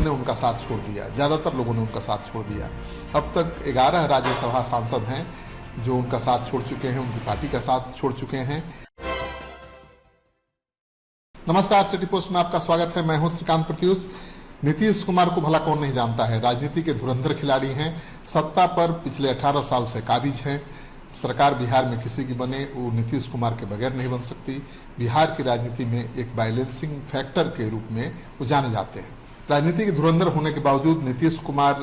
सबने उनका साथ छोड़ दिया, ज़्यादातर लोगों ने उनका साथ छोड़ दिया। अब तक 11 राज्यसभा सांसद हैं जो उनका साथ छोड़ चुके हैं, उनकी पार्टी का साथ छोड़ चुके हैं। नमस्कार, सिटी पोस्ट में आपका स्वागत है। मैं हूं श्रीकांत प्रत्युष। नीतीश कुमार को भला कौन नहीं जानता है। राजनीति के धुरंधर खिलाड़ी हैं, सत्ता पर पिछले 18 साल से काबिज हैं। सरकार बिहार में किसी की बने, वो नीतीश कुमार के बगैर नहीं बन सकती। बिहार की राजनीति में एक बैलेंसिंग फैक्टर के रूप में वो जाने जाते हैं। राजनीति के धुरंधर होने के बावजूद नीतीश कुमार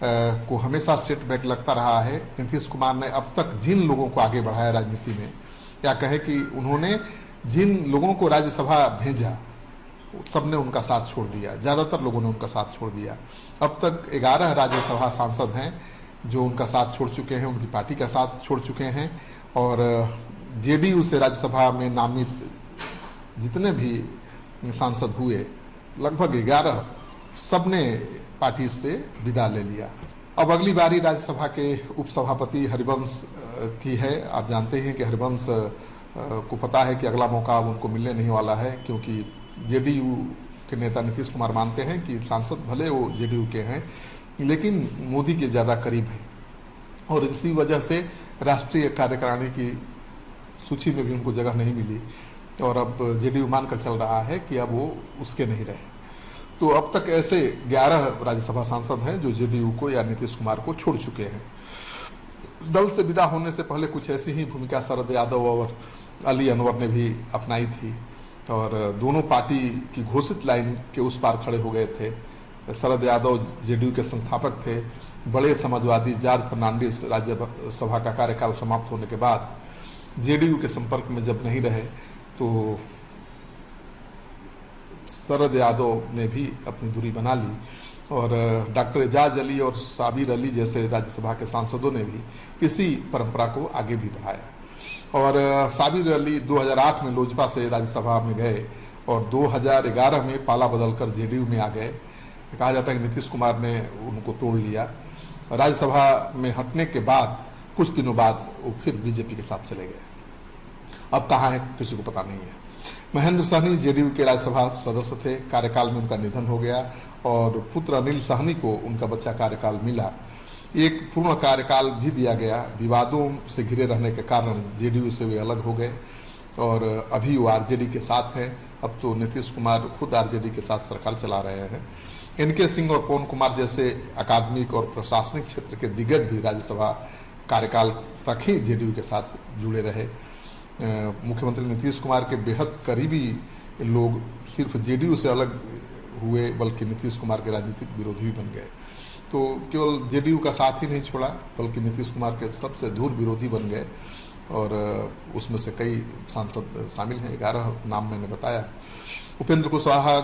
को हमेशा सेटबैक लगता रहा है। नीतीश कुमार ने अब तक जिन लोगों को आगे बढ़ाया राजनीति में, या कहे कि उन्होंने जिन लोगों को राज्यसभा भेजा, सबने उनका साथ छोड़ दिया, ज़्यादातर लोगों ने उनका साथ छोड़ दिया। अब तक 11 राज्यसभा सांसद हैं जो उनका साथ छोड़ चुके हैं, उनकी पार्टी का साथ छोड़ चुके हैं। और जेडीयू से राज्यसभा में नामित जितने भी सांसद हुए, लगभग 11, सबने पार्टी से विदा ले लिया। अब अगली बारी राज्यसभा के उपसभापति हरिवंश की है। आप जानते हैं कि हरिवंश को पता है कि अगला मौका अब उनको मिलने नहीं वाला है, क्योंकि जेडीयू के नेता नीतीश कुमार मानते हैं कि सांसद भले वो जेडीयू के हैं लेकिन मोदी के ज़्यादा करीब हैं, और इसी वजह से राष्ट्रीय कार्यकारिणी की सूची में भी उनको जगह नहीं मिली। और अब जेडीयू मानकर चल रहा है कि अब वो उसके नहीं रहे। तो अब तक ऐसे 11 राज्यसभा सांसद हैं जो जेडीयू को या नीतीश कुमार को छोड़ चुके हैं। दल से विदा होने से पहले कुछ ऐसी ही भूमिका शरद यादव और अली अनवर ने भी अपनाई थी, और दोनों पार्टी की घोषित लाइन के उस पार खड़े हो गए थे। शरद यादव जेडीयू के संस्थापक थे। बड़े समाजवादी जॉर्ज फर्नांडिस राज्यसभा का कार्यकाल समाप्त होने के बाद जेडीयू के संपर्क में जब नहीं रहे, तो शरद यादव ने भी अपनी दूरी बना ली, और डॉक्टर एजाज अली और साबिर अली जैसे राज्यसभा के सांसदों ने भी इसी परंपरा को आगे भी बढ़ाया। और साबिर अली 2008 में लोजपा से राज्यसभा में गए और 2011 में पाला बदलकर जेडीयू में आ गए। कहा जाता है कि नीतीश कुमार ने उनको तोड़ लिया। राज्यसभा में हटने के बाद कुछ दिनों बाद वो फिर बीजेपी के साथ चले गए। अब कहाँ है किसी को पता नहीं है। महेंद्र सहनी जेडीयू के राज्यसभा सदस्य थे। कार्यकाल में उनका निधन हो गया और पुत्र अनिल सहनी को उनका बच्चा कार्यकाल मिला। एक पूर्ण कार्यकाल भी दिया गया। विवादों से घिरे रहने के कारण जेडीयू से वे अलग हो गए और अभी वो आरजेडी के साथ हैं। अब तो नीतीश कुमार खुद आरजेडी के साथ सरकार चला रहे हैं। एनके सिंह और पवन कुमार जैसे अकादमिक और प्रशासनिक क्षेत्र के दिग्गज भी राज्यसभा कार्यकाल तक ही जेडीयू के साथ जुड़े रहे। मुख्यमंत्री नीतीश कुमार के बेहद करीबी लोग सिर्फ जेडीयू से अलग हुए, बल्कि नीतीश कुमार के राजनीतिक विरोधी भी बन गए। तो केवल जेडीयू का साथ ही नहीं छोड़ा, बल्कि नीतीश कुमार के सबसे दूर विरोधी बन गए, और उसमें से कई सांसद शामिल हैं। 11 नाम मैंने बताया। उपेंद्र कुशवाहा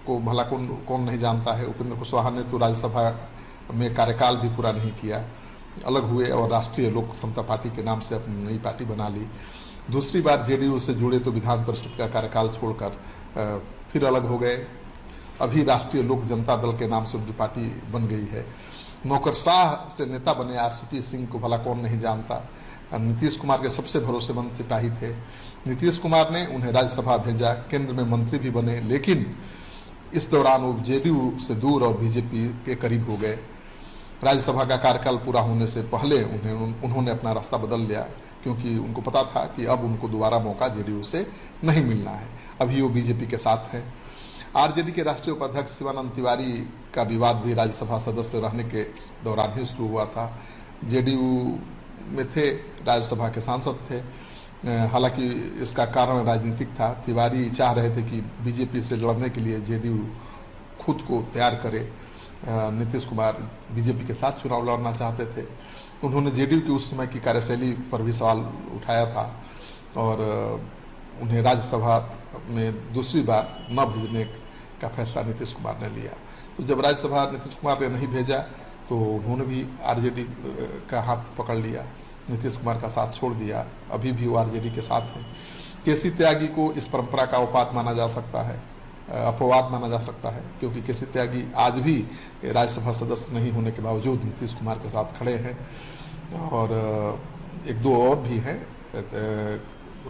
को भला कौन नहीं जानता है। उपेंद्र कुशवाहा ने तो राज्यसभा में कार्यकाल भी पूरा नहीं किया, अलग हुए और राष्ट्रीय लोक समता पार्टी के नाम से अपनी नई पार्टी बना ली। दूसरी बार जेडीयू से जुड़े तो विधान परिषद का कार्यकाल छोड़कर फिर अलग हो गए। अभी राष्ट्रीय लोक जनता दल के नाम से उनकी पार्टी बन गई है। नौकरशाह से नेता बने आरसीपी सिंह को भला कौन नहीं जानता। नीतीश कुमार के सबसे भरोसेमंद सिपाही थे। नीतीश कुमार ने उन्हें राज्यसभा भेजा, केंद्र में मंत्री भी बने, लेकिन इस दौरान वो जेडीयू से दूर और बीजेपी के करीब हो गए। राज्यसभा का कार्यकाल पूरा होने से पहले उन्होंने अपना रास्ता बदल लिया, क्योंकि उनको पता था कि अब उनको दोबारा मौका जेडीयू से नहीं मिलना है। अभी वो बीजेपी के साथ हैं। आरजेडी के राष्ट्रीय उपाध्यक्ष शिवानंद तिवारी का विवाद भी राज्यसभा सदस्य रहने के दौरान ही शुरू हुआ था। जेडीयू में थे, राज्यसभा के सांसद थे। हालांकि इसका कारण राजनीतिक था। तिवारी चाह रहे थे कि बीजेपी से लड़ने के लिए जेडीयू खुद को तैयार करे। नीतीश कुमार बीजेपी के साथ चुनाव लड़ना चाहते थे। उन्होंने जेडीयू की उस समय की कार्यशैली पर भी सवाल उठाया था, और उन्हें राज्यसभा में दूसरी बार न भेजने का फैसला नीतीश कुमार ने लिया। तो जब राज्यसभा नीतीश कुमार ने नहीं भेजा, तो उन्होंने भी आरजेडी का हाथ पकड़ लिया, नीतीश कुमार का साथ छोड़ दिया। अभी भी वो आरजेडी के साथ हैं। केसी त्यागी को इस परंपरा का अपवाद माना जा सकता है, क्योंकि केसी त्यागी आज भी राज्यसभा सदस्य नहीं होने के बावजूद नीतीश कुमार के साथ खड़े हैं। और एक दो और भी हैं,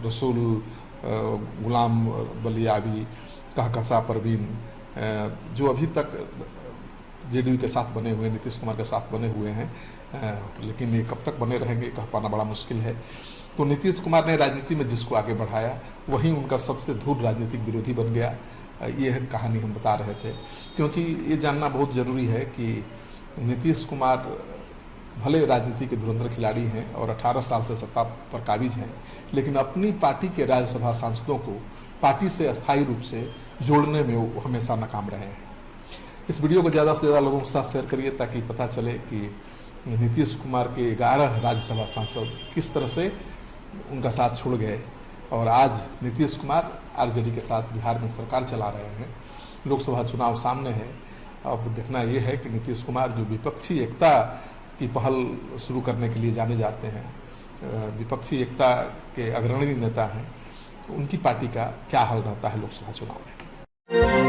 रसूल गुलाम बलियावी, कहकशा परवीन, जो अभी तक जेडीयू के साथ बने हुए, नीतीश कुमार के साथ बने हुए हैं, लेकिन ये कब तक बने रहेंगे कह पाना बड़ा मुश्किल है। तो नीतीश कुमार ने राजनीति में जिसको आगे बढ़ाया वही उनका सबसे धूर राजनीतिक विरोधी बन गया। ये कहानी हम बता रहे थे, क्योंकि ये जानना बहुत ज़रूरी है कि नीतीश कुमार भले राजनीति के धुरंधर खिलाड़ी हैं और 18 साल से सत्ता पर काबिज हैं, लेकिन अपनी पार्टी के राज्यसभा सांसदों को पार्टी से अस्थायी रूप से जोड़ने में वो हमेशा नाकाम रहे हैं। इस वीडियो को ज़्यादा से ज़्यादा लोगों के साथ शेयर करिए ताकि पता चले कि नीतीश कुमार के 11 राज्यसभा सांसद किस तरह से उनका साथ छोड़ गए और आज नीतीश कुमार आरजेडी के साथ बिहार में सरकार चला रहे हैं। लोकसभा चुनाव सामने है। अब देखना ये है कि नीतीश कुमार जो विपक्षी एकता की पहल शुरू करने के लिए जाने जाते हैं, विपक्षी एकता के अग्रणी नेता हैं, उनकी पार्टी का क्या हाल रहता है लोकसभा चुनाव में।